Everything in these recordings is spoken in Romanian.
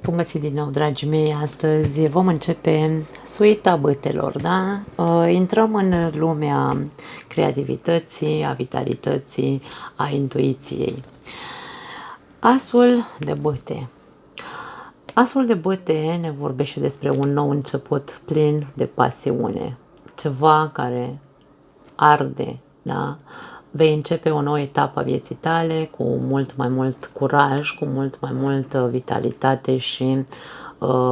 Bun găsit din nou, dragii mei! Astăzi vom începe suita bâtelor, da? Intrăm în lumea creativității, a vitalității, a intuiției. Asul de bâte. Asul de bâte ne vorbește despre un nou început plin de pasiune. Ceva care arde, da? Vei începe o nouă etapă a vieții tale cu mult mai mult curaj, cu mult mai multă vitalitate și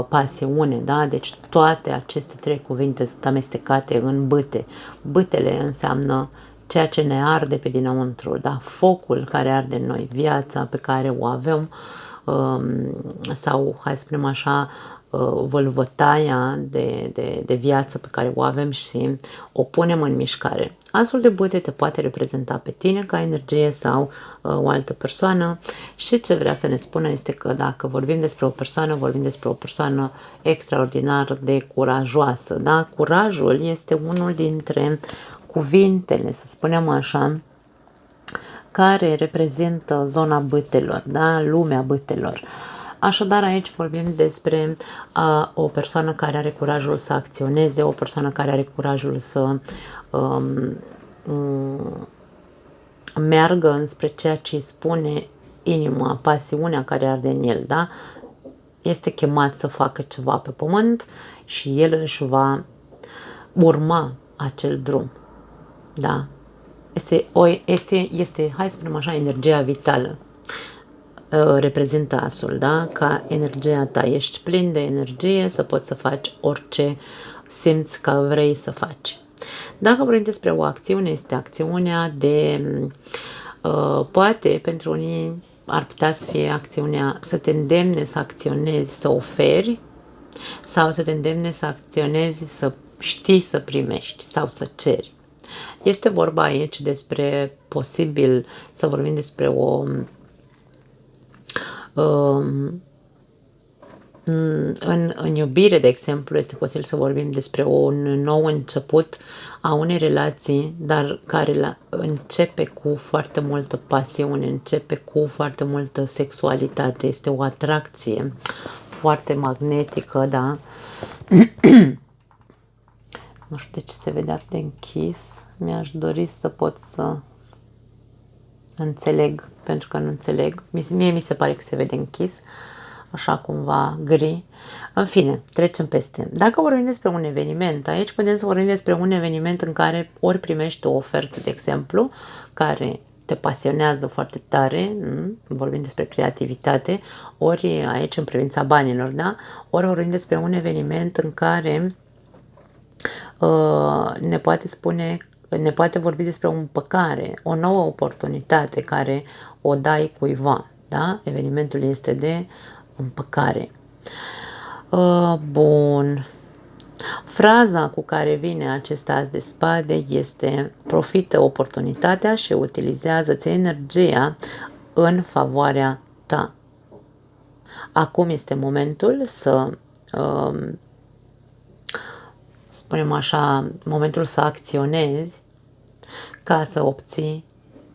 pasiune, da? Deci toate aceste trei cuvinte sunt amestecate în bâte. Bâtele înseamnă ceea ce ne arde pe dinăuntru, da? Focul care arde în noi, viața pe care o avem, sau, hai să spunem așa, vălvătaia de viață pe care o avem și o punem în mișcare. Asul de bâte te poate reprezenta pe tine ca energie sau o altă persoană și ce vrea să ne spună este că dacă vorbim despre o persoană, vorbim despre o persoană extraordinar de curajoasă. Da? Curajul este unul dintre cuvintele, să spunem așa, care reprezintă zona bâtelor, da? Lumea bâtelor. Așadar, aici vorbim despre o persoană care are curajul să acționeze, o persoană care are curajul să meargă înspre ceea ce îi spune inima, pasiunea care arde în el, da? Este chemat să facă ceva pe pământ și el își va urma acel drum, da? Este, hai să spunem așa, energia vitală. Reprezintă asul, da? Ca energia ta. Ești plin de energie să poți să faci orice simți că vrei să faci. Dacă vorbim despre o acțiune, este acțiunea de, poate pentru unii ar putea să fie acțiunea să te îndemne să acționezi, să oferi, sau să te îndemne să acționezi, să știi să primești sau să ceri. Este vorba aici despre posibil să vorbim despre o în iubire, de exemplu, este posibil să vorbim despre un nou început a unei relații, dar care începe cu foarte multă pasiune, începe cu foarte multă sexualitate, este o atracție foarte magnetică, da? Nu știu de ce se vede atât de închis, mi-aș dori să pot să înțeleg, pentru că nu înțeleg, mie mi se pare că se vede închis, așa cumva gri. În fine, trecem peste. Dacă vorbim despre un eveniment, aici putem să vorbim despre un eveniment în care ori primești o ofertă, de exemplu, care te pasionează foarte tare, vorbim despre creativitate, ori aici în privința banilor, da? Ori vorbim despre un eveniment în care ne poate vorbi despre o împăcare, o nouă oportunitate care o dai cuiva, da? Evenimentul este de împăcare. Bun. Fraza cu care vine acest as de spade este: profită oportunitatea și utilizează-ți energia în favoarea ta. Acum este momentul să spunem așa, momentul să acționezi ca să obții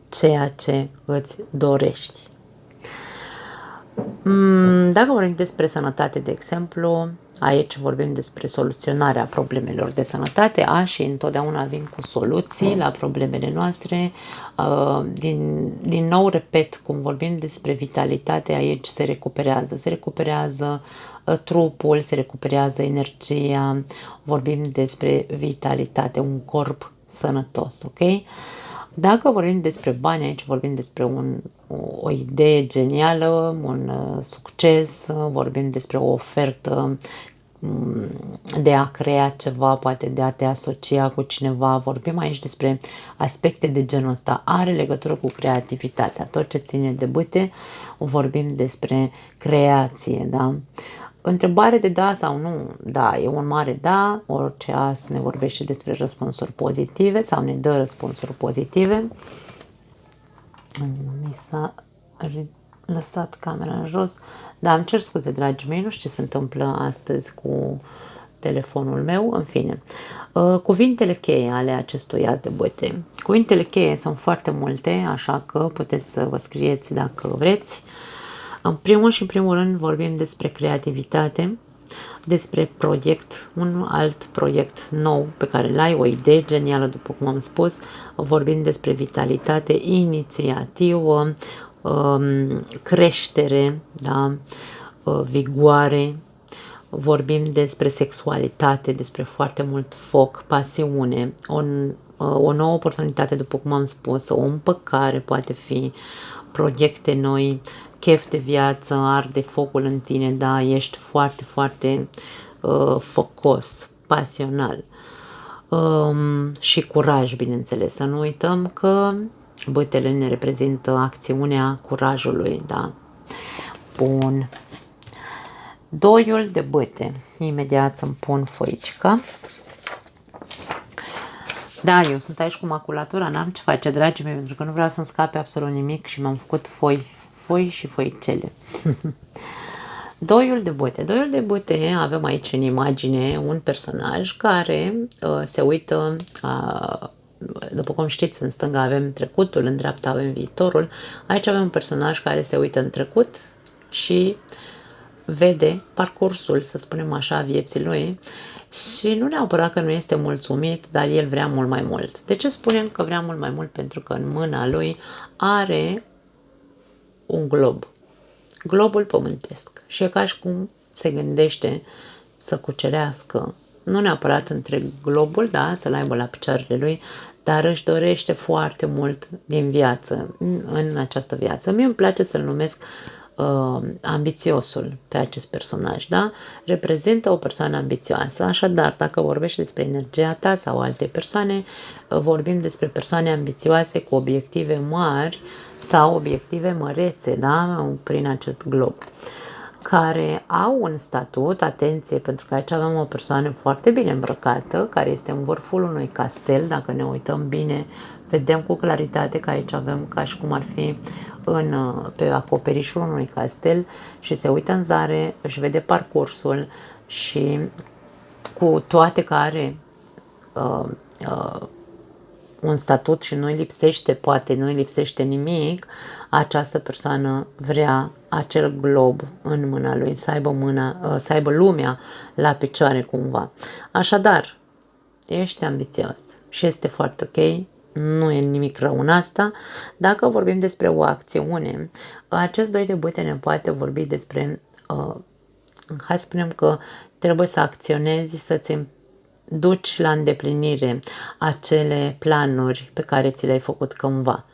ceea ce îți dorești. Dacă vorbim despre sănătate, de exemplu, aici vorbim despre soluționarea problemelor de sănătate. Așii întotdeauna vin cu soluții la problemele noastre. Din nou, repet, cum vorbim despre vitalitate, aici se recuperează trupul, se recuperează energia, vorbim despre vitalitate, un corp sănătos, ok? Dacă vorbim despre bani, aici vorbim despre o idee genială, un succes, vorbim despre o ofertă de a crea ceva, poate de a te asocia cu cineva, vorbim aici despre aspecte de genul ăsta, are legătură cu creativitatea, tot ce ține de bâte, vorbim despre creație, da? Întrebare de da sau nu? Da, e un mare da, orice as ne vorbește despre răspunsuri pozitive sau ne dă răspunsuri pozitive. Mi s-a lăsat camera în jos. Da, îmi cer scuze, dragii mei, nu știu ce se întâmplă astăzi cu telefonul meu, în fine. Cuvintele cheie ale acestui as de bâte. Cuvintele cheie sunt foarte multe, așa că puteți să vă scrieți dacă vreți. În primul și în primul rând vorbim despre creativitate, despre proiect, un alt proiect nou pe care îl ai, o idee genială, după cum am spus. Vorbim despre vitalitate, inițiativă, creștere, da? Vigoare. Vorbim despre sexualitate, despre foarte mult foc, pasiune, o nouă oportunitate, după cum am spus, o împăcare poate fi, proiecte noi, chef de viață, arde focul în tine, da, ești foarte, foarte focos, pasional, și curaj, bineînțeles. Să nu uităm că bătele ne reprezintă acțiunea curajului, da. Bun. Doiul de bâte. Imediat să-mi pun foicica. Da, eu sunt aici cu maculatura, n-am ce face, dragii mei, pentru că nu vreau să-mi scape absolut nimic și mi-am făcut foi și foicele. Doiul de bâte. Doiul de bâte, avem aici în imagine un personaj care se uită, după cum știți, în stânga avem trecutul, în dreapta avem viitorul. Aici avem un personaj care se uită în trecut și vede parcursul, să spunem așa, vieții lui și nu neapărat că nu este mulțumit, dar el vrea mult mai mult. De ce spunem că vrea mult mai mult? Pentru că în mâna lui are un glob, globul pământesc, și e ca și cum se gândește să cucerească, nu neapărat întreg globul, da, să-l aibă la picioarele lui, dar își dorește foarte mult din viață, în această viață. Mie îmi place să-l numesc ambițiosul pe acest personaj, da? Reprezintă o persoană ambițioasă, așadar, dacă vorbești despre energia ta sau alte persoane, vorbim despre persoane ambițioase cu obiective mari sau obiective mărețe, da? Prin acest glob, care au un statut, atenție, pentru că aici avem o persoană foarte bine îmbrăcată, care este în vârful unui castel, dacă ne uităm bine, vedem cu claritate că aici avem ca și cum ar fi pe acoperișul unui castel și se uită în zare, își vede parcursul și cu toate că are un statut și nu-i lipsește, poate nu-i lipsește nimic, această persoană vrea acel glob în mâna lui, să aibă lumea la picioare cumva. Așadar, ești ambițios și este foarte ok, nu e nimic rău în asta. Dacă vorbim despre o acțiune, acest doi de bâte ne poate vorbi despre, hai să spunem că trebuie să acționezi, să-ți duci la îndeplinire acele planuri pe care ți le-ai făcut cândva.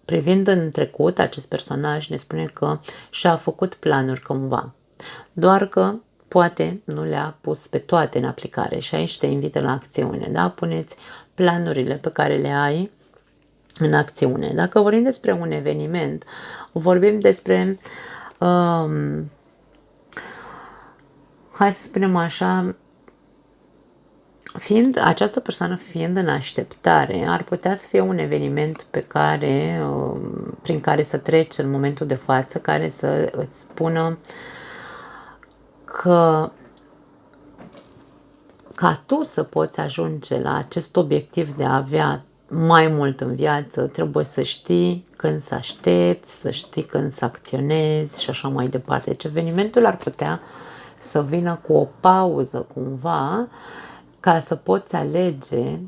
Privind în trecut, acest personaj ne spune că și-a făcut planuri cândva, doar că poate nu le-a pus pe toate în aplicare și aici te invită la acțiune, da? Puneți planurile pe care le ai în acțiune. Dacă vorbim despre un eveniment, vorbim despre, hai să spunem așa, această persoană fiind în așteptare, ar putea să fie un eveniment prin care să treci în momentul de față, care să îți spună că ca tu să poți ajunge la acest obiectiv de a avea mai mult în viață, trebuie să știi când să aștepți, să știi când să acționezi și așa mai departe. Deci evenimentul ar putea să vină cu o pauză cumva, ca să poți alege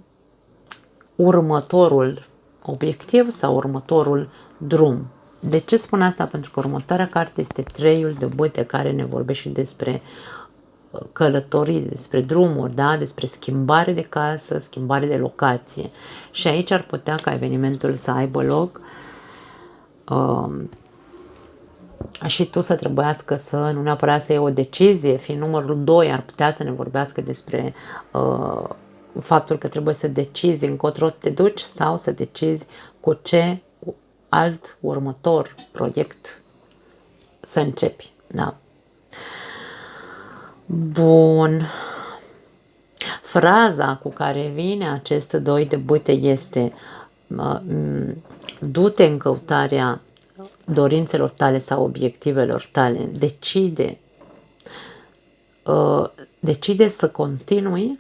următorul obiectiv sau următorul drum. De ce spun asta? Pentru că următoarea carte este Treiul de bâte, care ne vorbește despre călătorii, despre drumuri, da? Despre schimbare de casă, schimbare de locație. Și aici ar putea ca evenimentul să aibă loc și tu să trebuiască să, nu neapărat să iei o decizie, fiind numărul 2, ar putea să ne vorbească despre faptul că trebuie să decizi încotro te duci sau să decizi cu ce alt următor proiect să începi. Da. Bun. Fraza cu care vine acest doi de bâte este: du-te în căutarea dorințelor tale sau obiectivelor tale, decide să continui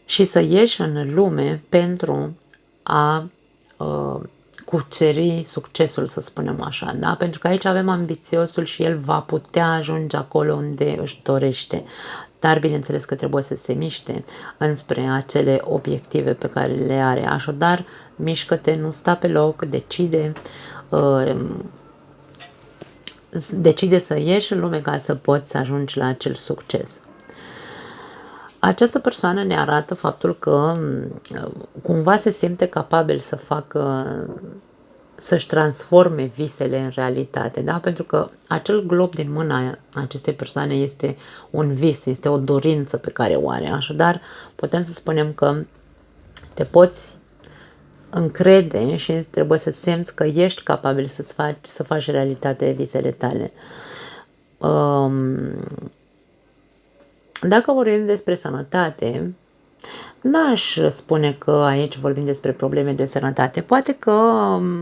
și să ieși în lume pentru a cuceri succesul, să spunem așa, da? Pentru că aici avem ambițiosul și el va putea ajunge acolo unde își dorește. Dar bineînțeles că trebuie să se miște înspre acele obiective pe care le are. Așadar, mișcă-te, nu sta pe loc, decide să ieși în lume ca să poți să ajungi la acel succes. Această persoană ne arată faptul că cumva se simte capabil să facă, să-și transforme visele în realitate, da? Pentru că acel glob din mâna acestei persoane este un vis, este o dorință pe care o are. Așadar, putem să spunem că te poți încrede și trebuie să simți că ești capabil să faci realitate visele tale. Dacă vorbim despre sănătate, n-aș spune că aici vorbim despre probleme de sănătate. Poate că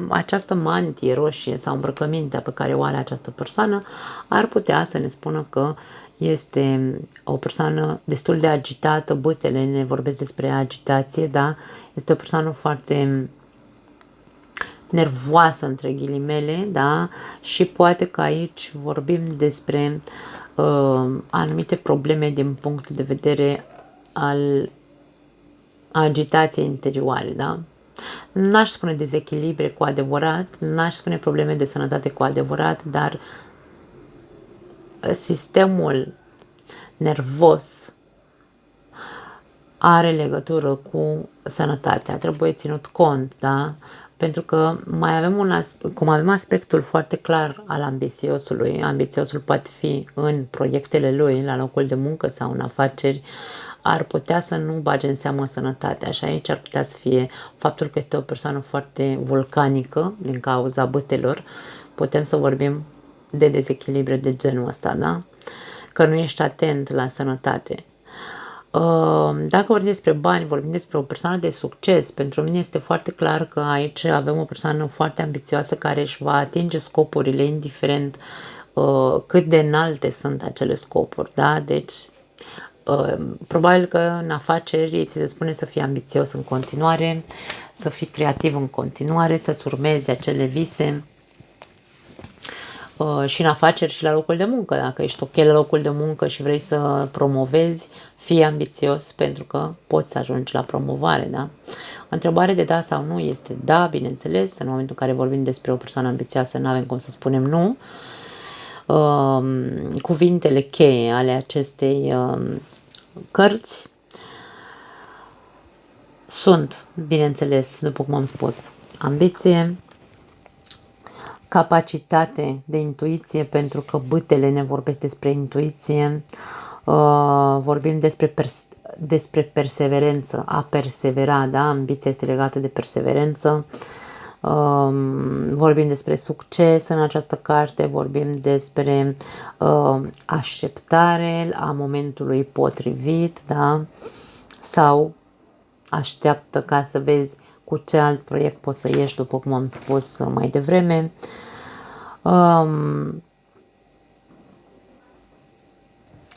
această mantie roșie sau îmbrăcămintea pe care o are această persoană ar putea să ne spună că este o persoană destul de agitată. Bâtele ne vorbesc despre agitație, da? Este o persoană foarte nervoasă, între ghilimele, da? Și poate că aici vorbim despre anumite probleme din punct de vedere al agitației interioare, da? N-aș spune dezechilibre cu adevărat, n-aș spune probleme de sănătate cu adevărat, dar sistemul nervos are legătură cu sănătatea, trebuie ținut cont, da? Pentru că mai avem cum avem aspectul foarte clar al ambițiosului, ambițiosul poate fi în proiectele lui, la locul de muncă sau în afaceri, ar putea să nu bage în seamă sănătatea. Și aici ar putea să fie faptul că este o persoană foarte vulcanică din cauza bâtelor. Putem să vorbim de dezechilibre de genul ăsta, da? Că nu ești atent la sănătate. Dacă vorbim despre bani, vorbim despre o persoană de succes. Pentru mine este foarte clar că aici avem o persoană foarte ambițioasă care își va atinge scopurile, indiferent cât de înalte sunt acele scopuri, da? Deci probabil că în afaceri ți se spune să fii ambițios în continuare, să fii creativ în continuare, să-ți urmezi acele vise și în afaceri și la locul de muncă. Dacă ești ok la locul de muncă și vrei să promovezi, fii ambițios pentru că poți să ajungi la promovare, da? Întrebare de da sau nu este da, bineînțeles. În momentul în care vorbim despre o persoană ambițioasă, nu avem cum să spunem nu. Cuvintele cheie ale acestei cărți sunt, bineînțeles, după cum am spus, ambiție, capacitate de intuiție, pentru că bâtele ne vorbesc despre intuiție, vorbim despre perseverență, a persevera, da? Ambiția este legată de perseverență. Vorbim despre succes în această carte, vorbim despre așteptare a momentului potrivit, da? Sau așteaptă ca să vezi cu ce alt proiect poți să ieși, după cum am spus mai devreme.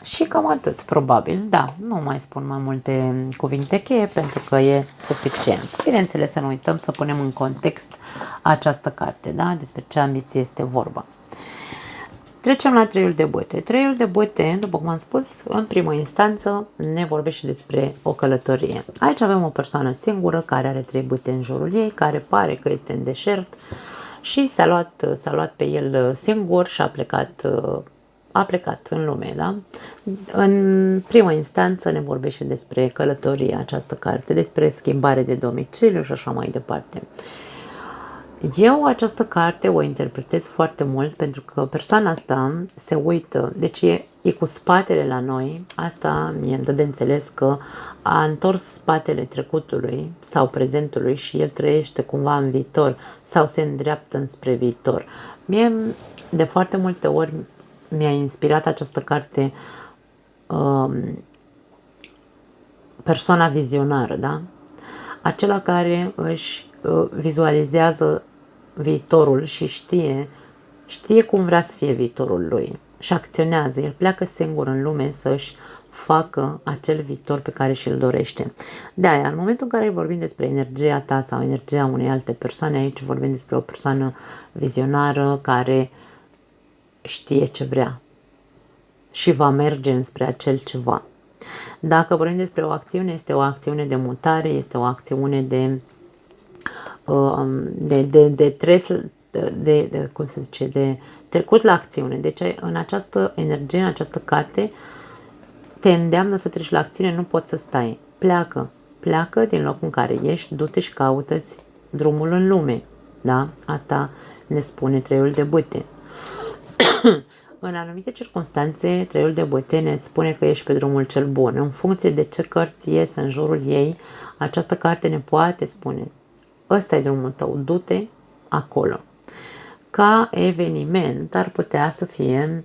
Și cam atât, probabil, da, nu mai spun mai multe cuvinte cheie pentru că e suficient. Bineînțeles, să nu uităm să punem în context această carte, da, despre ce ambiție este vorba. Trecem la treiul de bâte. Treiul de bâte, după cum am spus, în primă instanță ne vorbește despre o călătorie. Aici avem o persoană singură care are 3 bâte în jurul ei, care pare că este în deșert și s-a luat pe el singur și a plecat în lume, da? În prima instanță ne vorbește despre călătorie această carte, despre schimbare de domiciliu și așa mai departe. Eu această carte o interpretez foarte mult pentru că persoana asta se uită, deci e cu spatele la noi, asta mi-e dă de înțeles că a întors spatele trecutului sau prezentului și el trăiește cumva în viitor sau se îndreaptă înspre viitor. Mie de foarte multe ori mi-a inspirat această carte persoana vizionară, da? Acela care își vizualizează viitorul și știe cum vrea să fie viitorul lui. și acționează. El pleacă singur în lume să-și facă acel viitor pe care și-l dorește. De-aia, în momentul în care vorbim despre energia ta sau energia unei alte persoane, aici vorbim despre o persoană vizionară care știe ce vrea și va merge înspre acel ceva. Dacă vorbim despre o acțiune, este o acțiune de mutare, este o acțiune cum se zice, de trecut la acțiune. Deci în această energie, în această carte, te îndeamnă să treci la acțiune, nu poți să stai. Pleacă din locul în care ești, du-te și caută-ți drumul în lume. Da? Asta ne spune treiul de bâte. În anumite circunstanțe, treiul de bâte ne spune că ești pe drumul cel bun. În funcție de ce cărți ies în jurul ei, această carte ne poate spune: ăsta e drumul tău, du-te acolo. Ca eveniment ar putea să fie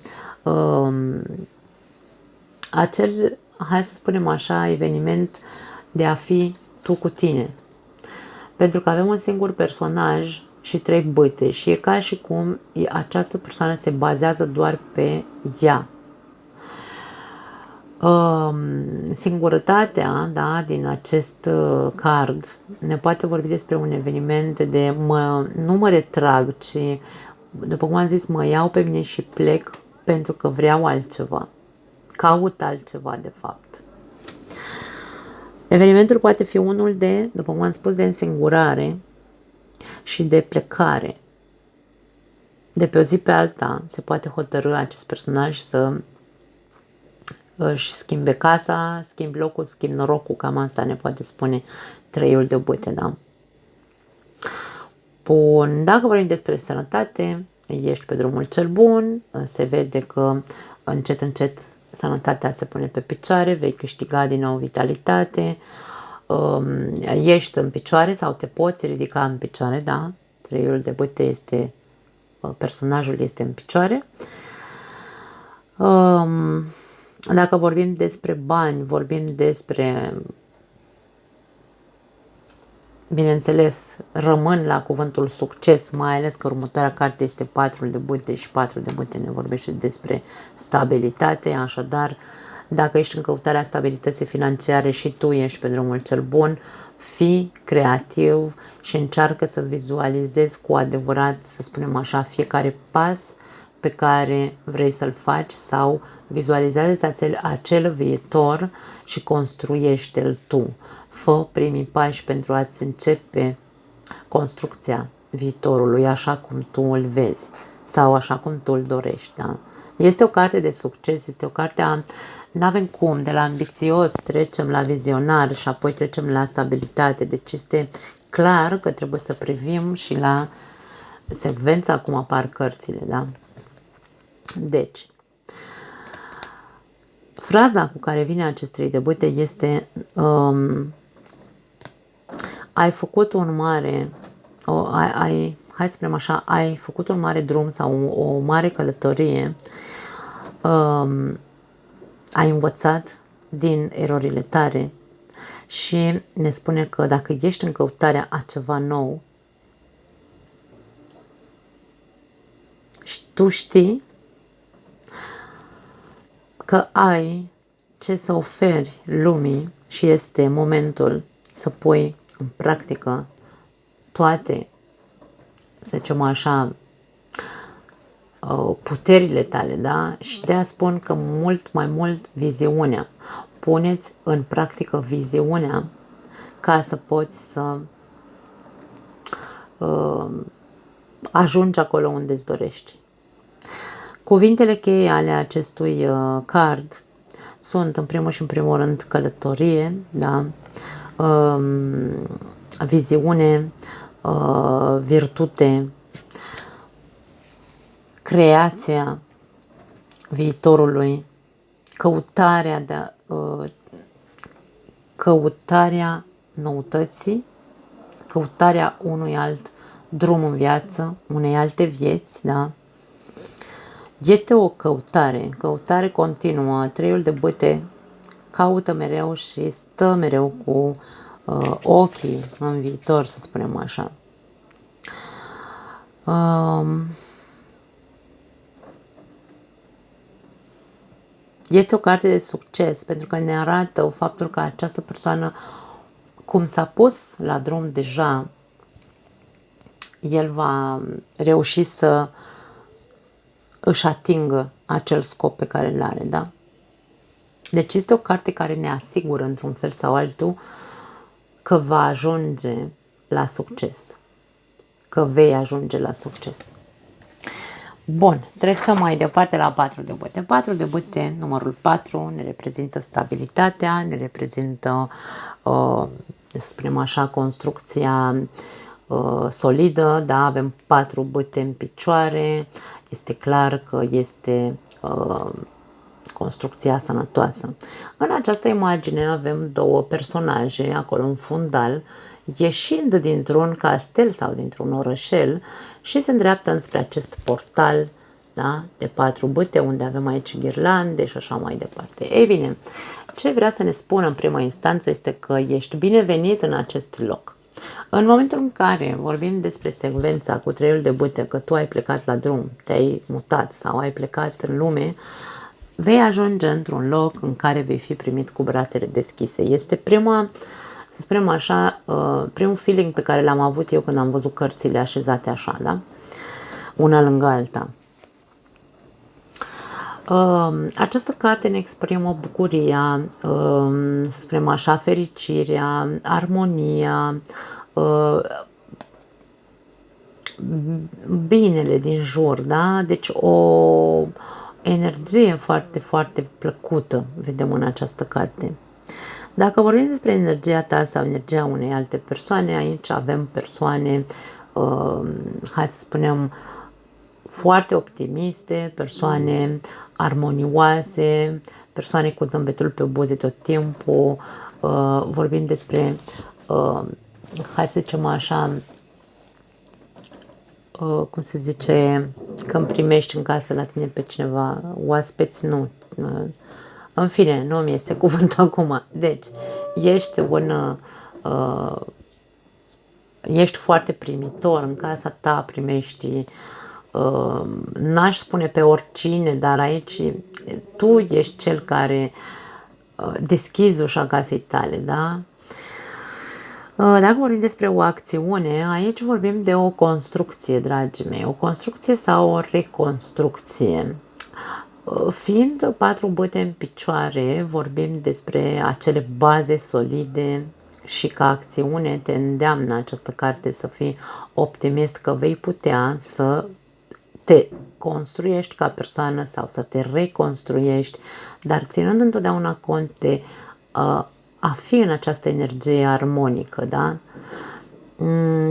acel, hai să spunem așa, eveniment de a fi tu cu tine. Pentru că avem un singur personaj și 3 bâte și e ca și cum această persoană se bazează doar pe ea. Singurătatea, da, din acest card ne poate vorbi despre un eveniment de nu mă retrag, ci, după cum am zis, mă iau pe mine și plec pentru că vreau altceva. Caut altceva, de fapt. Evenimentul poate fi unul de, după cum am spus, de însingurare și de plecare. De pe o zi pe alta se poate hotărî acest personaj să își schimbe casa, schimbe locul, schimbe norocul, cam asta ne poate spune treiul de bâte, da? Bun, dacă vorbim despre sănătate, ești pe drumul cel bun, se vede că încet, încet sănătatea se pune pe picioare, vei câștiga din nou vitalitate, ești în picioare sau te poți ridica în picioare, da? Treiul de bâte este, personajul este în picioare. Dacă vorbim despre bani, vorbim despre, bineînțeles, rămân la cuvântul succes, mai ales că următoarea carte este 4 de bâte și 4 de bâte ne vorbește despre stabilitate, așadar, dacă ești în căutarea stabilității financiare și tu ești pe drumul cel bun, fii creativ și încearcă să vizualizezi cu adevărat, să spunem așa, fiecare pas pe care vrei să-l faci sau vizualizează acel viitor și construiește-l tu. Fă primii pași pentru a-ți începe construcția viitorului așa cum tu îl vezi sau așa cum tu îl dorești. Da? Este o carte de succes, este o carte n-avem cum, de la ambițios trecem la vizionar și apoi trecem la stabilitate. Deci este clar că trebuie să privim și la secvența cum apar cărțile. Da? Deci, fraza cu care vine acest trei de bâte este ai făcut un mare, hai să spunem așa, ai făcut un mare drum sau o mare călătorie, ai învățat din erorile tale și ne spune că dacă ești în căutarea a ceva nou și tu știi că ai ce să oferi lumii și este momentul să pui în practică toate, să zicem așa, puterile tale, da? Și de-aia spun că mult mai mult viziunea. Puneți în practică viziunea ca să poți să ajungi acolo unde îți dorești. Cuvintele cheie ale acestui card sunt în primul și în primul rând călătorie, da? Viziune, virtute, creația viitorului, căutarea noutății, căutarea unui alt drum în viață, unei alte vieți, da? Este o căutare continuă. Treiul de bâte caută mereu și stă mereu cu ochii în viitor, să spunem așa. Este o carte de succes pentru că ne arată faptul că această persoană, cum s-a pus la drum deja, el va reuși să își atingă acel scop pe care îl are, da? Deci este o carte care ne asigură într-un fel sau altul că va ajunge la succes, că vei ajunge la succes. Bun, trecem mai departe la 4 de bâte. 4 de bâte, numărul 4, ne reprezintă stabilitatea, ne reprezintă, să spunem așa, construcția solidă, da? Avem 4 bâte în picioare, este clar că este construcția sănătoasă. În această imagine avem două personaje acolo în fundal, ieșind dintr-un castel sau dintr-un orășel și se îndreaptă înspre acest portal, da, de 4 bâte, unde avem aici ghirlande și așa mai departe. Ei bine, ce vrea să ne spună în prima instanță este că ești binevenit în acest loc. În momentul în care vorbim despre secvența cu 3 de bâte, că tu ai plecat la drum, te-ai mutat sau ai plecat în lume, vei ajunge într-un loc în care vei fi primit cu brațele deschise. Este prima, să spunem așa, primul feeling pe care l-am avut eu când am văzut cărțile așezate așa, da? Una lângă alta. Această carte ne exprimă bucuria, să spunem așa, fericirea, armonia, binele din jur, da? Deci o energie foarte, foarte plăcută vedem în această carte. Dacă vorbim despre energia ta sau energia unei alte persoane, aici avem persoane, hai să spunem, foarte optimiste, persoane armonioase, persoane cu zâmbetul pe buze tot timpul, vorbim despre, hai să zicem așa, cum se zice, când primești în casă la tine pe cineva, oaspeți, nu, în fine, nu mi este cuvântul acum. Deci, ești foarte primitor, în casa ta primești, n-aș spune pe oricine, dar aici tu ești cel care deschizi ușa casei tale, da? Dacă vorbim despre o acțiune, aici vorbim de o construcție, dragii mei, o construcție sau o reconstrucție. Fiind 4 bâte în picioare, vorbim despre acele baze solide și ca acțiune te îndeamnă această carte să fii optimist că vei putea să te construiești ca persoană sau să te reconstruiești, dar ținând întotdeauna cont de a fi în această energie armonică, da?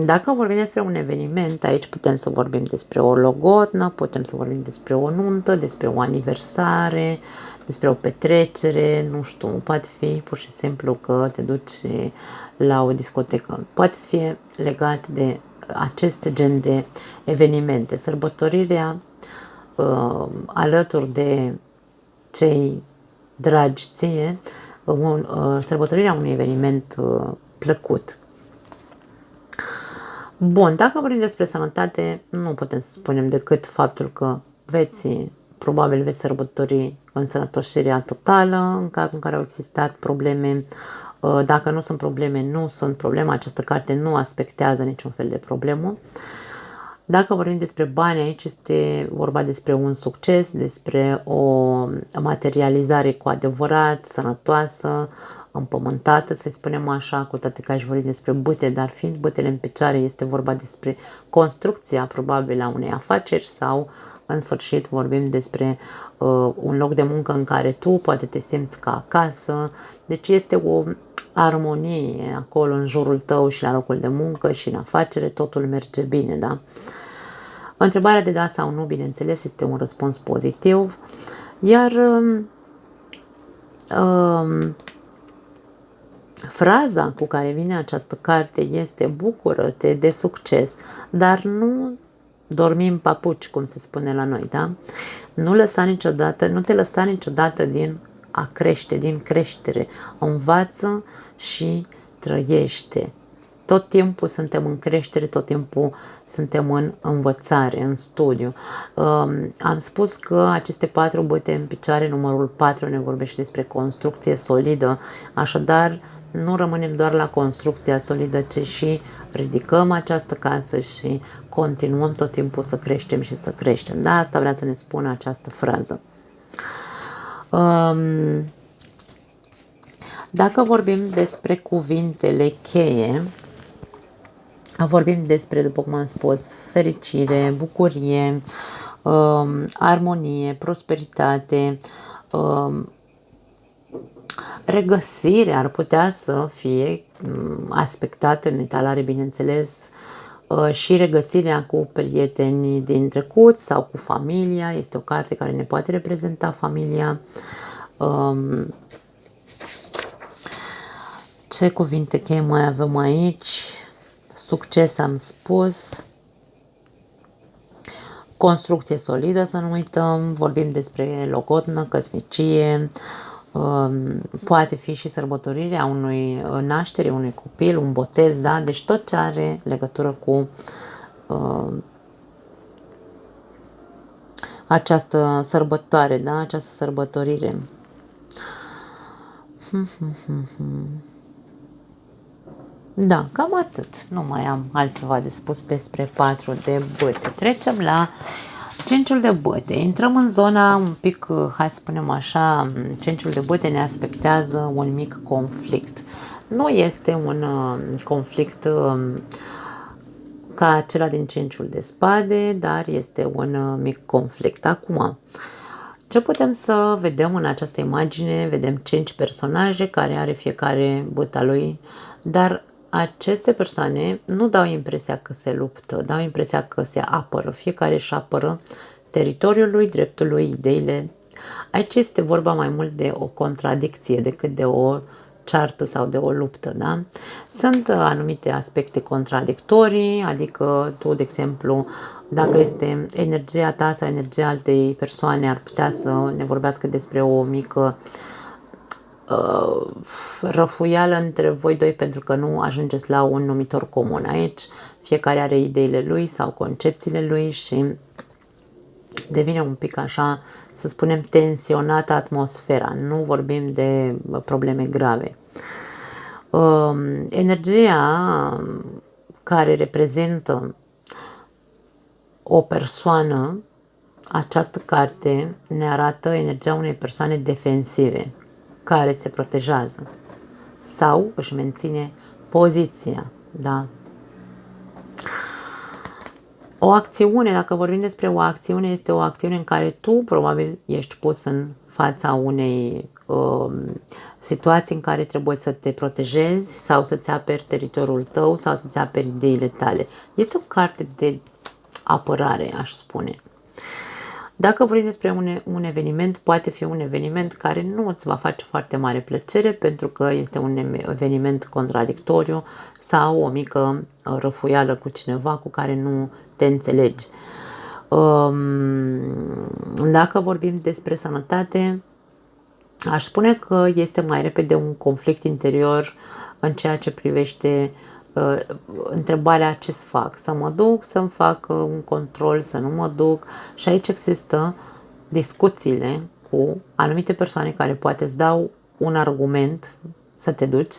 Dacă vorbim despre un eveniment, aici putem să vorbim despre o logodnă, putem să vorbim despre o nuntă, despre o aniversare, despre o petrecere, nu știu, poate fi pur și simplu că te duci la o discotecă. Poate să fie legat de acest gen de evenimente, sărbătorirea alături de cei dragi ție, sărbătorirea unui eveniment plăcut. Bun, dacă vorbim despre sănătate, nu putem să spunem decât faptul că probabil veți sărbători însănătoșirea totală în cazul în care au existat probleme. Dacă nu sunt probleme, nu sunt probleme. Această carte nu aspectează niciun fel de problemă. Dacă vorbim despre bani, aici este vorba despre un succes, despre o materializare cu adevărat, sănătoasă, împământată, să spunem așa, cu toate că aș vorbi despre bâte, dar fiind bâtele în picioare, este vorba despre construcția probabil a unei afaceri sau, în sfârșit, vorbim despre un loc de muncă în care tu poate te simți ca acasă. Deci este o armonie acolo în jurul tău și la locul de muncă și în afacere, totul merge bine, da? Întrebarea de da sau nu, bineînțeles, este un răspuns pozitiv, iar fraza cu care vine această carte este: bucură-te de succes, dar nu dormi papuci, cum se spune la noi, da? Nu te lăsa niciodată din creștere. Învață și trăiește. tot timpul suntem în creștere, tot timpul suntem în învățare, în studiu. Am spus că aceste 4 băte în picioare, numărul 4 ne vorbește despre construcție solidă, așadar nu rămânem doar la construcția solidă, ci și ridicăm această casă și continuăm tot timpul să creștem și să creștem. Da, asta vrea să ne spună această frază. Dacă vorbim despre cuvintele cheie, vorbim despre, după cum am spus, fericire, bucurie, armonie, prosperitate, regăsire ar putea să fie aspectată în etalare, bineînțeles, și regăsirea cu prietenii din trecut sau cu familia. Este o carte care ne poate reprezenta familia. Ce cuvinte cheie mai avem aici? Succes am spus. Construcție solidă, să nu uităm. Vorbim despre logodnă, căsnicie. Poate fi și sărbătorirea unui naștere, unui copil, un botez, da? Deci tot ce are legătură cu această sărbătoare, da? Această sărbătorire. Da, cam atât. Nu mai am altceva de spus despre 4 de băte. Trecem la 5-ul de băte. Intrăm în zona un pic, hai să spunem așa, 5-ul de băte ne aspectează un mic conflict. Nu este un conflict ca acela din 5-ul de spade, dar este un mic conflict. Acum, ce putem să vedem în această imagine? Vedem 5 personaje care are fiecare băta lui, dar aceste persoane nu dau impresia că se luptă, dau impresia că se apără. Fiecare își apără teritoriul lui, dreptul lui, ideile. Aici este vorba mai mult de o contradicție decât de o ceartă sau de o luptă, da? Sunt anumite aspecte contradictorii, adică tu, de exemplu, dacă este energia ta sau energia altei persoane, ar putea să ne vorbească despre o mică răfuială între voi doi pentru că nu ajungeți la un numitor comun. Aici fiecare are ideile lui sau concepțiile lui și devine un pic așa, să spunem, tensionată atmosfera. Nu vorbim de probleme grave. Energia care reprezintă o persoană, această carte ne arată energia unei persoane defensive care se protejează sau își menține poziția, da? O acțiune, dacă vorbim despre o acțiune, este o acțiune în care tu probabil ești pus în fața unei situații în care trebuie să te protejezi sau să-ți aperi teritoriul tău sau să-ți aperi ideile tale. Este o carte de apărare, aș spune. Dacă vorbim despre un eveniment, poate fi un eveniment care nu îți va face foarte mare plăcere pentru că este un eveniment contradictoriu sau o mică răfuială cu cineva cu care nu te înțelegi. Dacă vorbim despre sănătate, aș spune că este mai repede un conflict interior în ceea ce privește întrebarea ce să fac, să mă duc, să-mi fac un control, să nu mă duc, și aici există discuțiile cu anumite persoane care poate îți dau un argument să te duci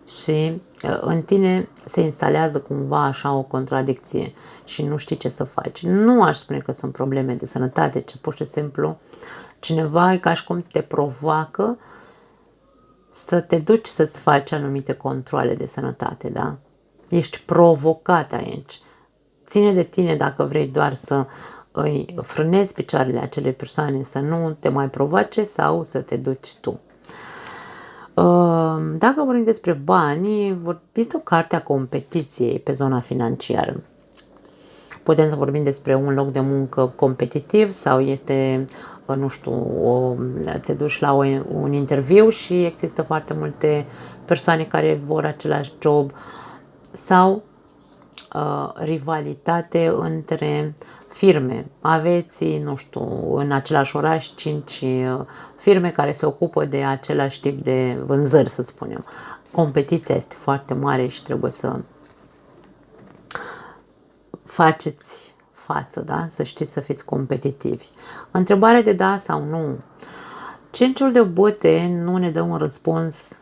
și în tine se instalează cumva așa o contradicție și nu știi ce să faci. Nu aș spune că sunt probleme de sănătate, ci pur și simplu cineva e ca și cum te provoacă să te duci să-ți faci anumite controle de sănătate, da? Ești provocat aici. Ține de tine dacă vrei doar să îi frânezi picioarele acelei persoane, să nu te mai provoace sau să te duci tu. Dacă vorbim despre bani, este o carte a competiției pe zona financiară. Putem să vorbim despre un loc de muncă competitiv sau este, nu știu, te duci la un interviu și există foarte multe persoane care vor același job sau rivalitate între firme. Aveți, nu știu, în același oraș 5 firme care se ocupă de același tip de vânzări, să spunem. Competiția este foarte mare și trebuie să faceți față, da? Să știți să fiți competitivi. Întrebare de da sau nu. Cinciul de bâte nu ne dă un răspuns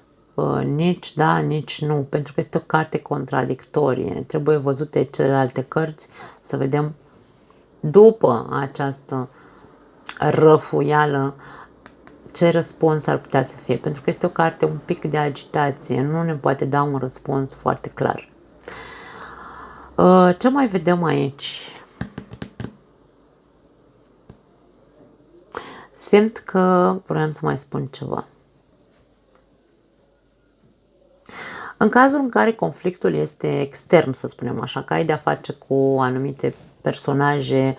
nici da, nici nu, pentru că este o carte contradictorie. Trebuie văzute celelalte cărți să vedem după această răfuială ce răspuns ar putea să fie, pentru că este o carte un pic de agitație, nu ne poate da un răspuns foarte clar. Ce mai vedem aici? Simt că vreau să mai spun ceva. În cazul în care conflictul este extern, să spunem așa, că ai de-a face cu anumite personaje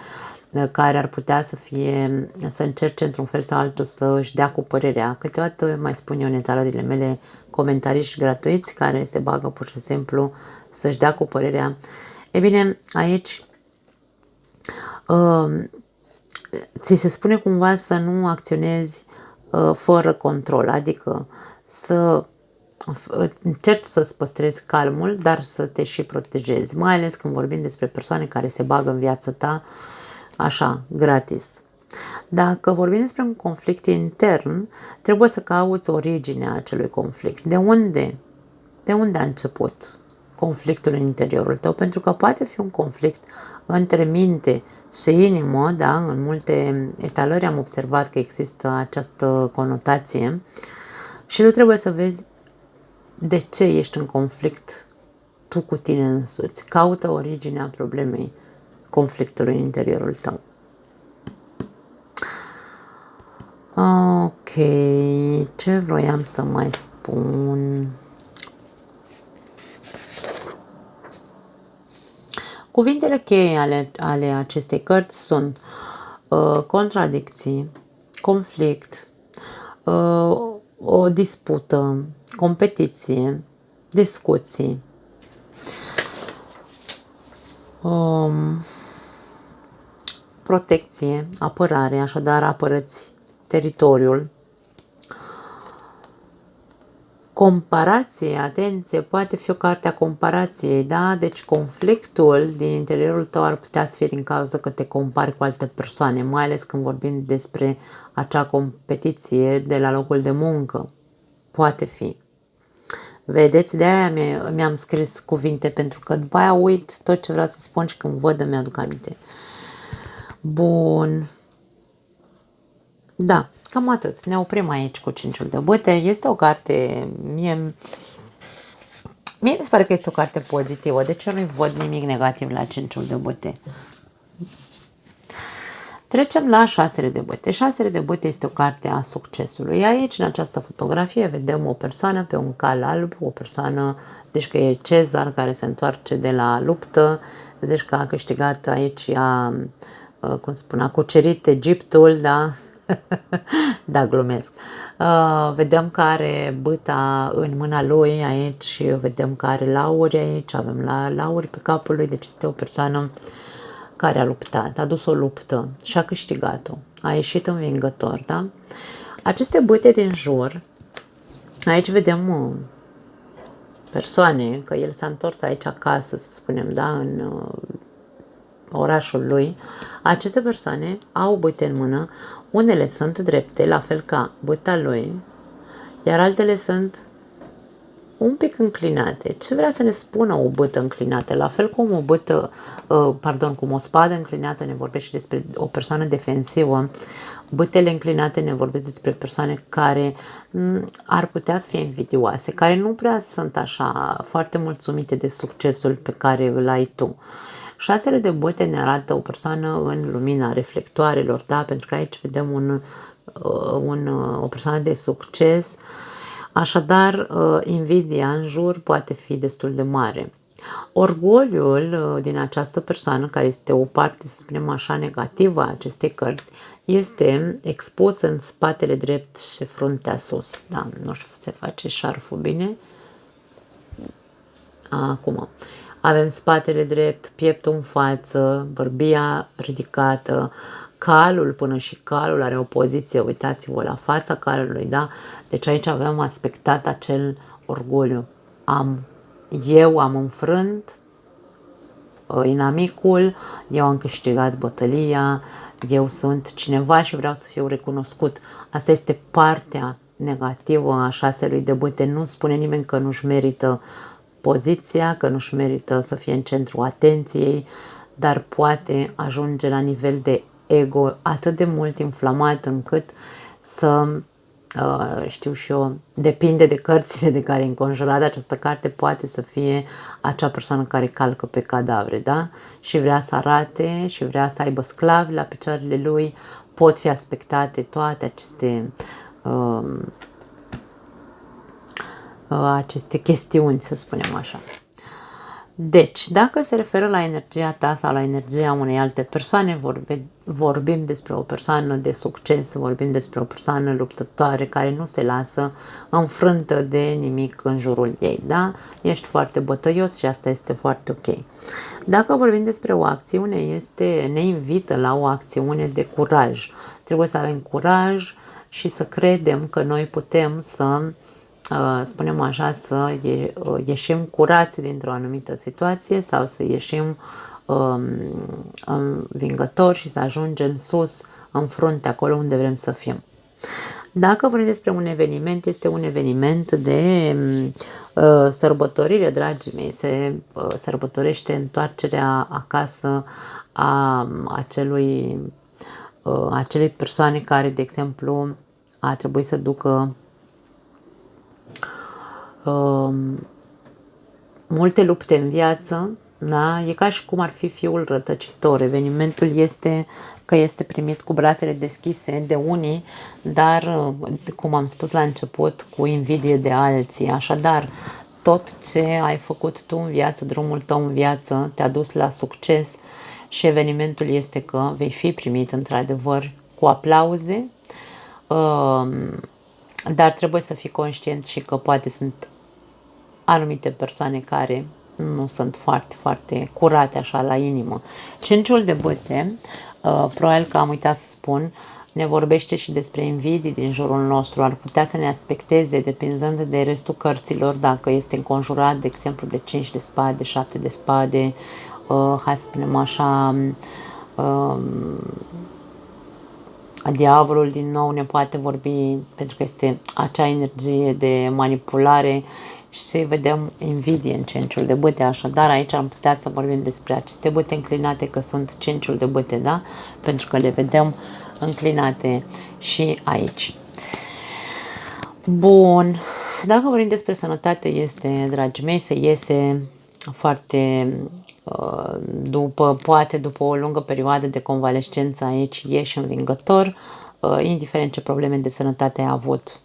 care ar putea să încerce într-un fel sau altul să își dea cu părerea. Câteodată mai spun eu în etalările mele comentariști gratuiți care se bagă pur și simplu să-și dea cu părerea. E bine, aici ți se spune cumva să nu acționezi fără control, adică să încerci să-ți păstrezi calmul, dar să te și protejezi, mai ales când vorbim despre persoane care se bagă în viața ta așa, gratis. Dacă vorbim despre un conflict intern, trebuie să cauți originea acelui conflict. De unde? De unde a început conflictul în interiorul tău? Pentru că poate fi un conflict între minte și inimă, da? În multe etalări am observat că există această conotație și tu trebuie să vezi de ce ești în conflict tu cu tine însuți. Caută originea problemei conflictului în interiorul tău. Ok, ce vroiam să mai spun? Cuvintele cheie ale acestei cărți sunt contradicții, conflict, o dispută, competiție, discuții, protecție, apărare, așadar apărăți teritoriul. Comparație, atenție, poate fi o carte a comparației, da? Deci conflictul din interiorul tău ar putea să fie din cauza că te compari cu alte persoane, mai ales când vorbim despre acea competiție de la locul de muncă. Poate fi. Vedeți, de-aia mi-am scris cuvinte, pentru că după aia uit tot ce vreau să spun și când văd îmi aduc aminte. Bun. Da, cam atât. Ne oprim aici cu Cinciul de bâte. Este o carte, mie mi se pare că este o carte pozitivă. De ce nu-i văd nimic negativ la Cinciul de bâte? Trecem la Șasele de bâte. Șasele de bâte este o carte a succesului. Aici, în această fotografie, vedem o persoană pe un cal alb, o persoană, deci că e Cezar care se întoarce de la luptă, deci că a câștigat aici, a cucerit Egiptul, da? Da, glumesc. Vedem că are bâta în mâna lui aici, vedem că are lauri aici, avem lauri pe capul lui, deci este o persoană care a luptat, a dus o luptă și a câștigat-o, a ieșit învingător, da? Aceste bâte din jur, aici vedem persoane, că el s-a întors aici acasă, să spunem, da, în orașul lui. Aceste persoane au bâte în mână, unele sunt drepte, la fel ca bâta lui, iar altele sunt un pic înclinate. Ce vrea să ne spună o bâtă înclinată? La fel cum o bâtă, cum o spadă înclinată ne vorbește despre o persoană defensivă, bâtele înclinate ne vorbesc despre persoane care ar putea să fie invidioase, care nu prea sunt așa foarte mulțumite de succesul pe care îl ai tu. Șasele de bâte ne arată o persoană în lumina reflectoarelor, da? Pentru că aici vedem o persoană de succes. Așadar, invidia în jur poate fi destul de mare. Orgoliul din această persoană, care este o parte, să spunem așa, negativă a acestei cărți, este expus în spatele drept și fruntea sus. Da, nu știu, se face șarful bine. Acum, avem spatele drept, pieptul în față, bărbia ridicată, calul, până și calul are o poziție, uitați-vă la fața calului, da? Deci aici avem aspectat acel orgoliu. Eu am înfrânt inamicul, eu am câștigat bătălia, eu sunt cineva și vreau să fiu recunoscut. Asta este partea negativă a 6-lui de bâte. Nu spune nimeni că nu-și merită poziția, că nu-și merită să fie în centrul atenției, dar poate ajunge la nivel de ego atât de mult inflamat încât să, știu și eu, depinde de cărțile de care e înconjurat. Această carte poate să fie acea persoană care calcă pe cadavre, da? Și vrea să arate și vrea să aibă sclavi la picioarele lui. Pot fi aspectate toate aceste chestiuni, să spunem așa. Deci, dacă se referă la energia ta sau la energia unei alte persoane, vorbim despre o persoană de succes, vorbim despre o persoană luptătoare care nu se lasă înfrântă de nimic în jurul ei, da? Ești foarte bătăios și asta este foarte ok. Dacă vorbim despre o acțiune, ne invită la o acțiune de curaj. Trebuie să avem curaj și să credem că noi putem să spunem așa, să ieșim curați dintr-o anumită situație sau să ieșim învingători și să ajungem sus, în frunte, acolo unde vrem să fim. Dacă vorbim despre un eveniment, este un eveniment de sărbătorire, dragii mei. Se sărbătorește întoarcerea acasă a acelei persoane care, de exemplu, a trebuit să ducă multe lupte în viață, da? E ca și cum ar fi fiul rătăcitor. Evenimentul este că este primit cu brațele deschise de unii, dar, cum am spus la început, cu invidie de alții. Așadar, tot ce ai făcut tu în viață, drumul tău în viață, te-a dus la succes și evenimentul este că vei fi primit într-adevăr cu aplauze, dar trebuie să fii conștient și că poate sunt anumite persoane care nu sunt foarte, foarte curate așa la inimă. Cinciul de bâte, probabil că am uitat să spun, ne vorbește și despre invidii din jurul nostru. Ar putea să ne aspecteze depinzând de restul cărților, dacă este înconjurat, de exemplu, de 5 de spade, 7 de spade, hai să spunem așa, diavolul din nou ne poate vorbi, pentru că este acea energie de manipulare și vedem invidie în cinciul de bâte. Așadar, aici am putea să vorbim despre aceste bâte înclinate, că sunt cinciul de bâte, da? Pentru că le vedem înclinate și aici. Bun. Dacă vorbim despre sănătate, este, dragii mei, să iese foarte poate după o lungă perioadă de convalescență, aici ieși învingător, indiferent ce probleme de sănătate ai avut.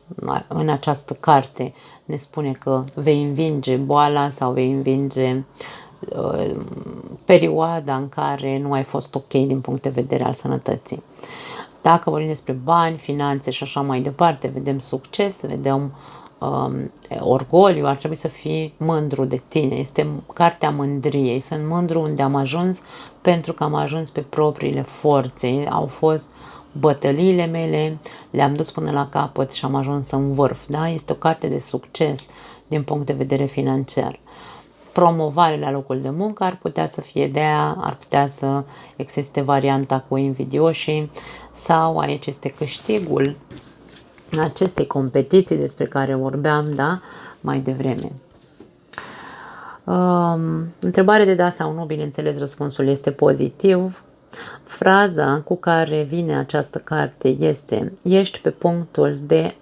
În această carte ne spune că vei învinge boala sau vei învinge perioada în care nu ai fost ok din punct de vedere al sănătății. Dacă vorbim despre bani, finanțe și așa mai departe, vedem succes, vedem orgoliu, ar trebui să fii mândru de tine. Este cartea mândriei. Sunt mândru unde am ajuns pentru că am ajuns pe propriile forțe. Au fost bătăliile mele, le-am dus până la capăt și am ajuns în vârf. Da? Este o carte de succes din punct de vedere financiar. Promovare la locul de muncă ar putea să fie de aia, ar putea să existe varianta cu invidioșii sau aici este câștigul acestei competiții despre care vorbeam, da, mai devreme. Întrebare de da sau nu, bineînțeles, răspunsul este pozitiv. Fraza cu care vine această carte este: ești pe punctul de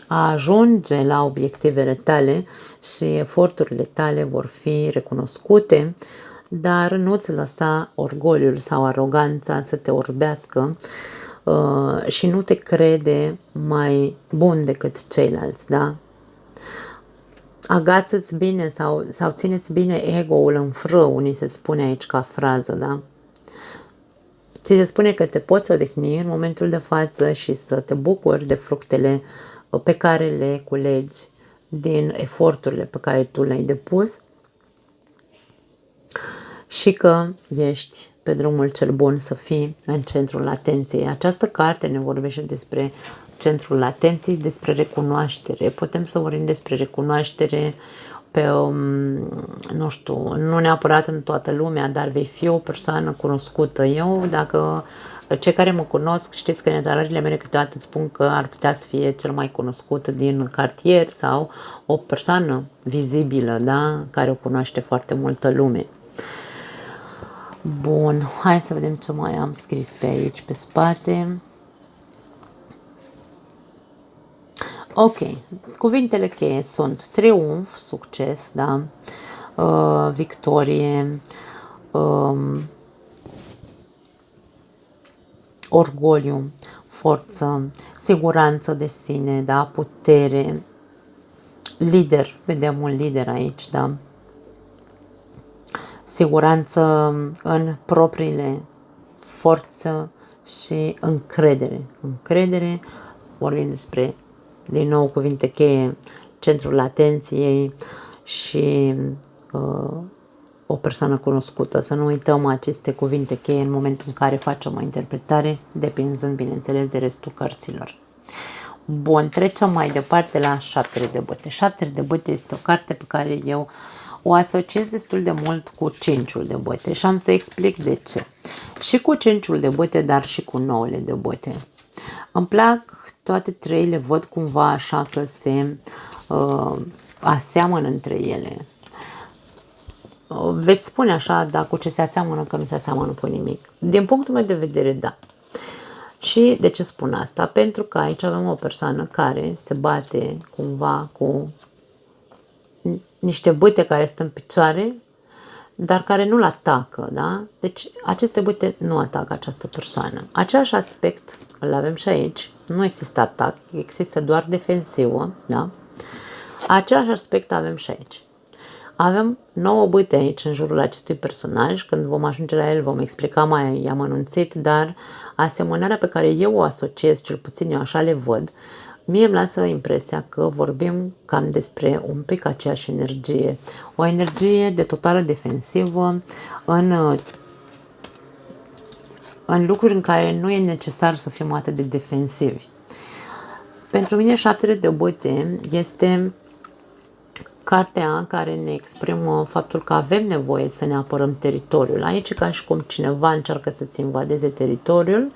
a ajunge la obiectivele tale și eforturile tale vor fi recunoscute, dar nu-ți lăsa orgoliul sau aroganța să te orbească și nu te crede mai bun decât ceilalți, da? Agață-ți bine sau ține-ți bine ego-ul în frâu, ni se spune aici ca frază, da? Ți se spune că te poți odihni în momentul de față și să te bucuri de fructele pe care le culegi din eforturile pe care tu le-ai depus și că ești pe drumul cel bun să fii în centrul atenției. Această carte ne vorbește despre centrul atenției, despre recunoaștere. Putem să vorbim despre recunoaștere pe, nu știu, nu neapărat în toată lumea, dar vei fi o persoană cunoscută. Eu, dacă cei care mă cunosc, știți că în etalările mele câteodată spun că ar putea să fie cel mai cunoscut din cartier sau o persoană vizibilă, da? Care o cunoaște foarte multă lume. Bun, hai să vedem ce mai am scris pe aici, pe spate. Ok, cuvintele cheie sunt triumf, succes, da? Victorie, orgoliu, forță, siguranță de sine, da? Putere, lider, vedem un lider aici, da? Siguranță în propriile forță și încredere. Încredere, vorbim despre, din nou, cuvinte cheie, centrul atenției și o persoană cunoscută. Să nu uităm aceste cuvinte cheie în momentul în care facem o interpretare, depinzând, bineînțeles, de restul cărților. Bun, trecem mai departe la Șaptele de bâte. Șaptele de bâte este o carte pe care eu o asociez destul de mult cu Cinciul de bâte și am să explic de ce. Și cu Cinciul de bâte, dar și cu Nouăle de bâte. Îmi plac toate trei, le văd cumva așa că se aseamănă între ele. Veți spune așa, da, cu ce se aseamănă, că nu se aseamănă cu nimic. Din punctul meu de vedere, da. Și de ce spun asta? Pentru că aici avem o persoană care se bate cumva cu niște bâte care sunt în picioare, dar care nu-l atacă, da? Deci aceste bâte nu atacă această persoană. Același aspect îl avem și aici. Nu există atac, există doar defensivă, da? Același aspect avem și aici. Avem 9 bâte aici în jurul acestui personaj. Când vom ajunge la el vom explica mai amănunțit, dar asemănarea pe care eu o asociez, cel puțin eu așa le văd, mie îmi lasă impresia că vorbim cam despre un pic aceeași energie. O energie de totală defensivă în lucruri în care nu e necesar să fim atât de defensivi. Pentru mine Șaptele de bâte este cartea care ne exprimă faptul că avem nevoie să ne apărăm teritoriul. Aici e ca și cum cineva încearcă să-ți invadeze teritoriul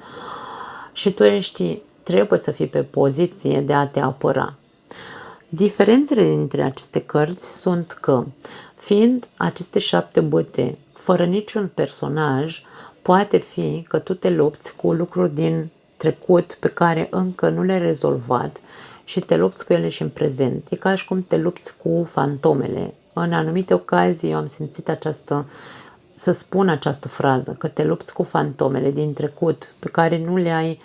și tu trebuie să fii pe poziție de a te apăra. Diferențele dintre aceste cărți sunt că, fiind aceste 7 bâte fără niciun personaj, poate fi că tu te lupți cu lucruri din trecut pe care încă nu le-ai rezolvat și te lupți cu ele și în prezent. E ca și cum te lupți cu fantomele. În anumite ocazii eu am simțit să spun această frază, că te lupți cu fantomele din trecut pe care nu le-ai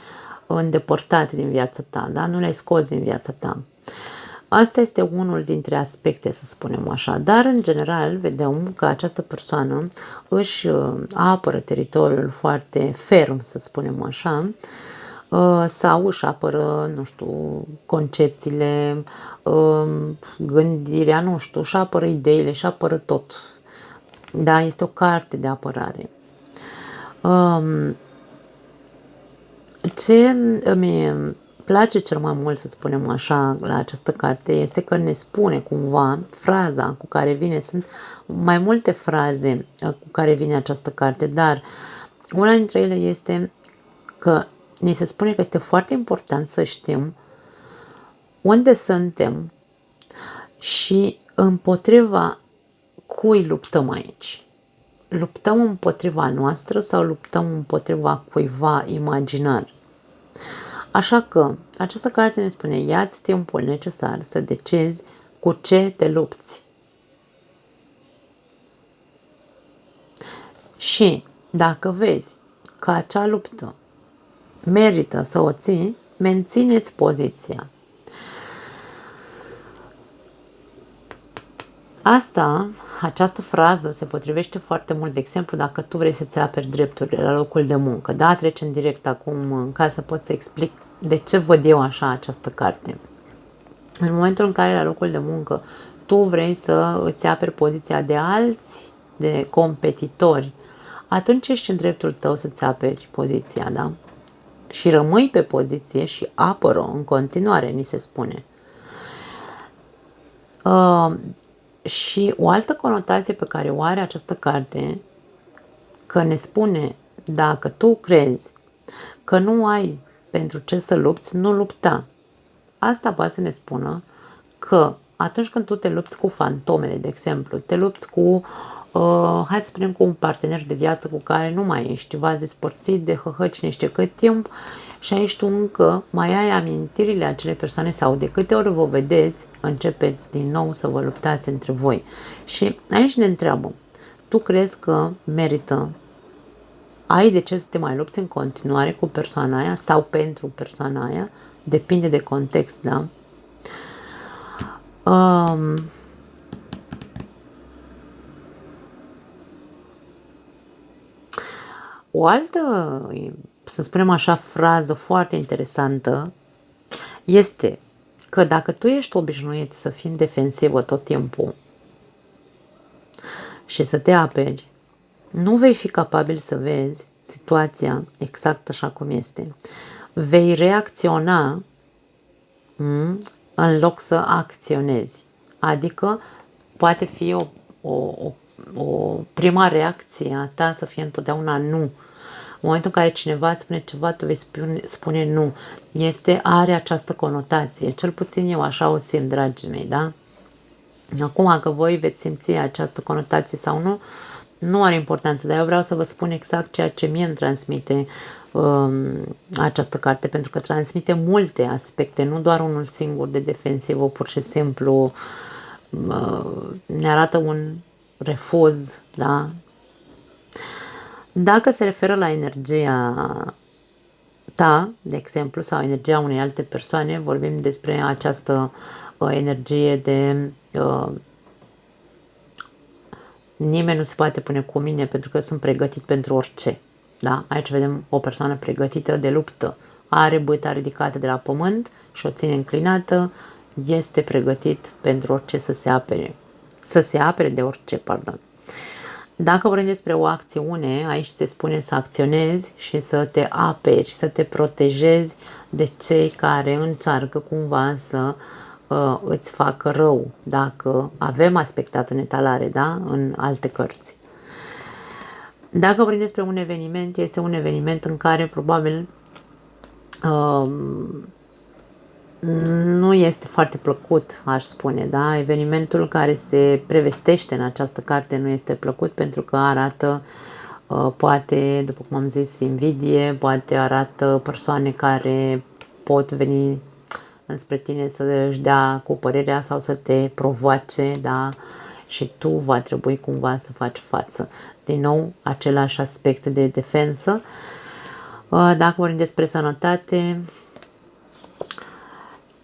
îndepărtat din viața ta, da? Nu le-ai scos din viața ta. Asta este unul dintre aspecte, să spunem așa, dar în general vedem că această persoană își apără teritoriul foarte ferm, să spunem așa, sau își apără, nu știu, concepțiile, gândirea, nu știu, își apără ideile, își apără tot. Da, este o carte de apărare. Ce îmi place cel mai mult, să spunem așa, la această carte este că ne spune cumva fraza cu care vine. Sunt mai multe fraze cu care vine această carte, dar una dintre ele este că ni se spune că este foarte important să știm unde suntem și împotriva cui luptăm aici. Luptăm împotriva noastră sau luptăm împotriva cuiva imaginar. Așa că această carte ne spune: ia-ți timpul necesar să decizi cu ce te lupți. Și dacă vezi că acea luptă merită să o ții, mențineți poziția. Această frază se potrivește foarte mult, de exemplu, dacă tu vrei să-ți aperi drepturile la locul de muncă. Da, trecem direct acum ca să pot să explic de ce văd eu așa această carte. În momentul în care la locul de muncă tu vrei să îți aperi poziția de alți, de competitori, atunci ești în dreptul tău să-ți aperi poziția, da? și rămâi pe poziție și apără în continuare, ni se spune. Și o altă conotație pe care o are această carte, că ne spune, dacă tu crezi că nu ai pentru ce să lupți, nu lupta. Asta poate să ne spună că atunci când tu te lupți cu fantomele, de exemplu, te lupți cu, hai să spunem, cu un partener de viață cu care nu mai ești, v-ați despărțit de cine știe cât timp și aici tu încă mai ai amintirile acelei persoane sau de câte ori vă vedeți, începeți din nou să vă luptați între voi. Și aici ne întreabă, tu crezi că merită, ai de ce să te mai lupți în continuare cu persoana aia sau pentru persoana aia? Depinde de context, da? O altă, să spunem așa, frază foarte interesantă este că dacă tu ești obișnuit să fii în defensivă tot timpul și să te aperi, nu vei fi capabil să vezi situația exact așa cum este. Vei reacționa în loc să acționezi. Adică poate fi o prima reacție a ta să fie întotdeauna nu. În momentul în care cineva îți spune ceva, tu vei spune nu. Are această conotație. Cel puțin eu așa o simt, dragii mei, da? Acum că voi veți simți această conotație sau nu, nu are importanță, dar eu vreau să vă spun exact ceea ce mie îmi transmite această carte, pentru că transmite multe aspecte, nu doar unul singur de defensivă, pur și simplu ne arată un refuz, da? Dacă se referă la energia ta, de exemplu, sau energia unei alte persoane, vorbim despre această energie de nimeni nu se poate pune cu mine pentru că sunt pregătit pentru orice. Da? Aici vedem o persoană pregătită de luptă. Are băta ridicată de la pământ și o ține înclinată. Este pregătit pentru orice să se apere. Să se apere de orice, pardon. Dacă vorbim despre o acțiune, aici se spune să acționezi și să te aperi, să te protejezi de cei care încearcă cumva să îți facă rău, dacă avem aspectat în etalare, da? În alte cărți. Dacă vorbim despre un eveniment, este un eveniment în care probabil nu este foarte plăcut, aș spune, da? Evenimentul care se prevestește în această carte nu este plăcut pentru că arată, poate, după cum am zis, invidie, poate arată persoane care pot veni înspre tine să își dea cu părerea sau să te provoace, da? Și tu va trebui cumva să faci față. Din nou, același aspect de defensă. Dacă vorbim despre sănătate,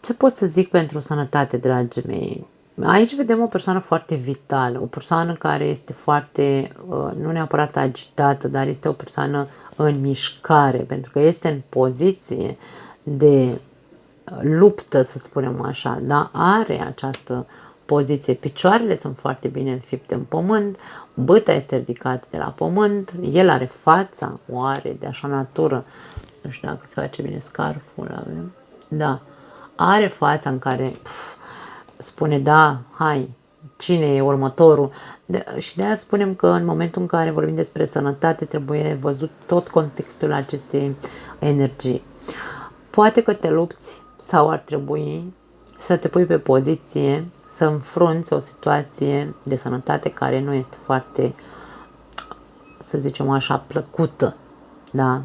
ce pot să zic pentru sănătate, dragii mei? Aici vedem o persoană foarte vitală, o persoană care este foarte, nu neapărat agitată, dar este o persoană în mișcare, pentru că este în poziție de luptă, să spunem așa, da? Are această poziție, picioarele sunt foarte bine înfipte în pământ, băta este ridicată de la pământ, el are fața, o are de așa natură, nu știu dacă se face bine scarful, avem, da, are fața în care spune da, hai, cine e următorul, și de aia spunem că în momentul în care vorbim despre sănătate trebuie văzut tot contextul acestei energii. Poate că te lupți sau ar trebui să te pui pe poziție, să înfrunți o situație de sănătate care nu este foarte, să zicem așa, plăcută, da?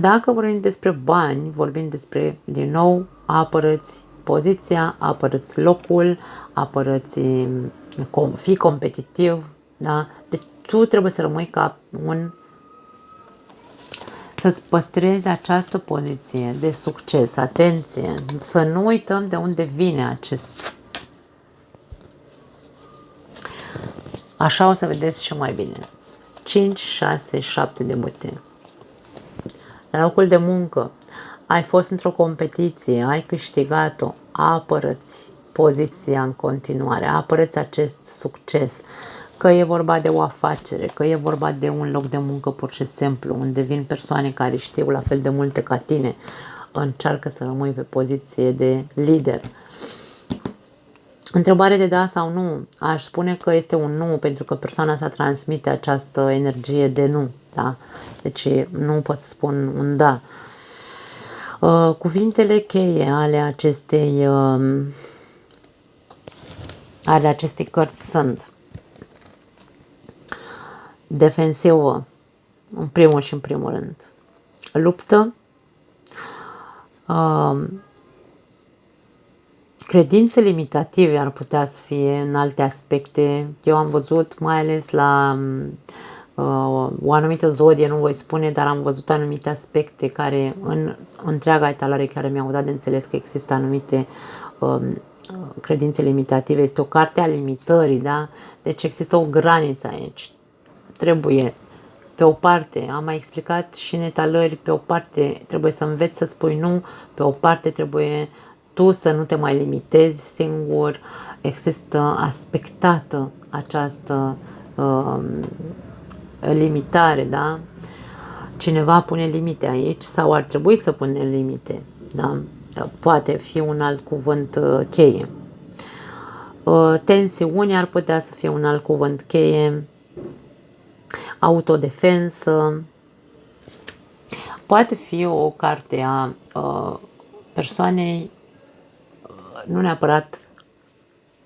Dacă vorbim despre bani, vorbim despre, din nou, apărăți poziția, apărăți locul, apărăți, fii competitiv, da? Deci tu trebuie să rămâi ca să-ți păstrezi această poziție de succes, atenție, să nu uităm de unde vine acest. Așa o să vedeți și mai bine. 5, 6, 7 de băte. La locul de muncă, ai fost într-o competiție, ai câștigat-o, apără-ți poziția în continuare, apără-ți acest succes. Că e vorba de o afacere, că e vorba de un loc de muncă pur și simplu, unde vin persoane care știu la fel de multe ca tine, încearcă să rămâi pe poziție de lider. Întrebare de da sau nu. Aș spune că este un nu, pentru că persoana asta transmite această energie de nu. Da? Deci nu pot să spun un da. Cuvintele cheie ale acestei cărți sunt defensivă, în primul și în primul rând. Luptă, credințe limitative ar putea să fie în alte aspecte. Eu am văzut, mai ales la o anumită zodie, nu voi spune, dar am văzut anumite aspecte care în întreaga etalare care mi-au dat de înțeles că există anumite credințe limitative. Este o carte a limitării, da? Deci există o graniță aici. Trebuie, pe o parte, am mai explicat și în etalări, pe o parte trebuie să înveți să spui nu, pe o parte trebuie tu să nu te mai limitezi singur. Există aspectată această limitare, da? Cineva pune limite aici sau ar trebui să pune limite, da? Poate fi un alt cuvânt cheie. Tensiuni ar putea să fie un alt cuvânt cheie. Autodefensă. Poate fi o carte a persoanei, nu neapărat,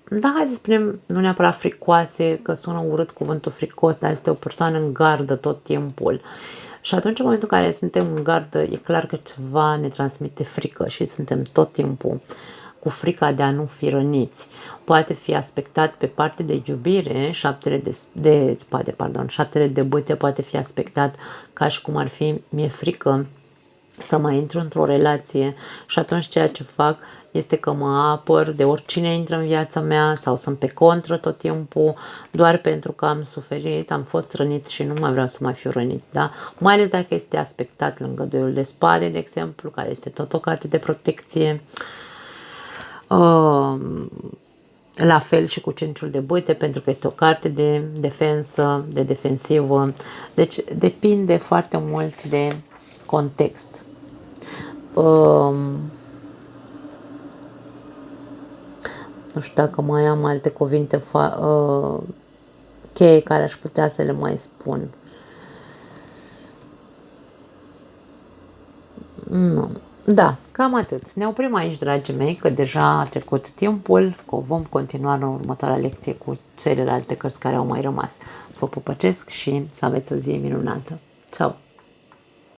da, hai să spunem, nu neapărat fricoase, că sună urât cuvântul fricos, dar este o persoană în gardă tot timpul. Și atunci, în momentul în care suntem în gardă, e clar că ceva ne transmite frică și suntem tot timpul cu frica de a nu fi răniți. Poate fi aspectat pe parte de iubire, șaptele de bâte poate fi aspectat ca și cum ar fi mi-e frică să mai intru într-o relație și atunci ceea ce fac este că mă apăr de oricine intră în viața mea sau sunt pe contră tot timpul, doar pentru că am suferit, am fost rănit și nu mai vreau să mai fiu rănit, da? Mai ales dacă este aspectat lângă Doiul de Spade, de exemplu, care este tot o carte de protecție. La fel și cu Cinciul de bâte, pentru că este o carte de defensă, de defensivă. Deci depinde foarte mult de context. Nu știu dacă mai am alte cuvinte cheie care aș putea să le mai spun. Nu. Da, cam atât. Ne oprim aici, dragii mei, că deja a trecut timpul, că vom continua în următoarea lecție cu celelalte cărți care au mai rămas. Vă pupăcesc și să aveți o zi minunată. Ceau!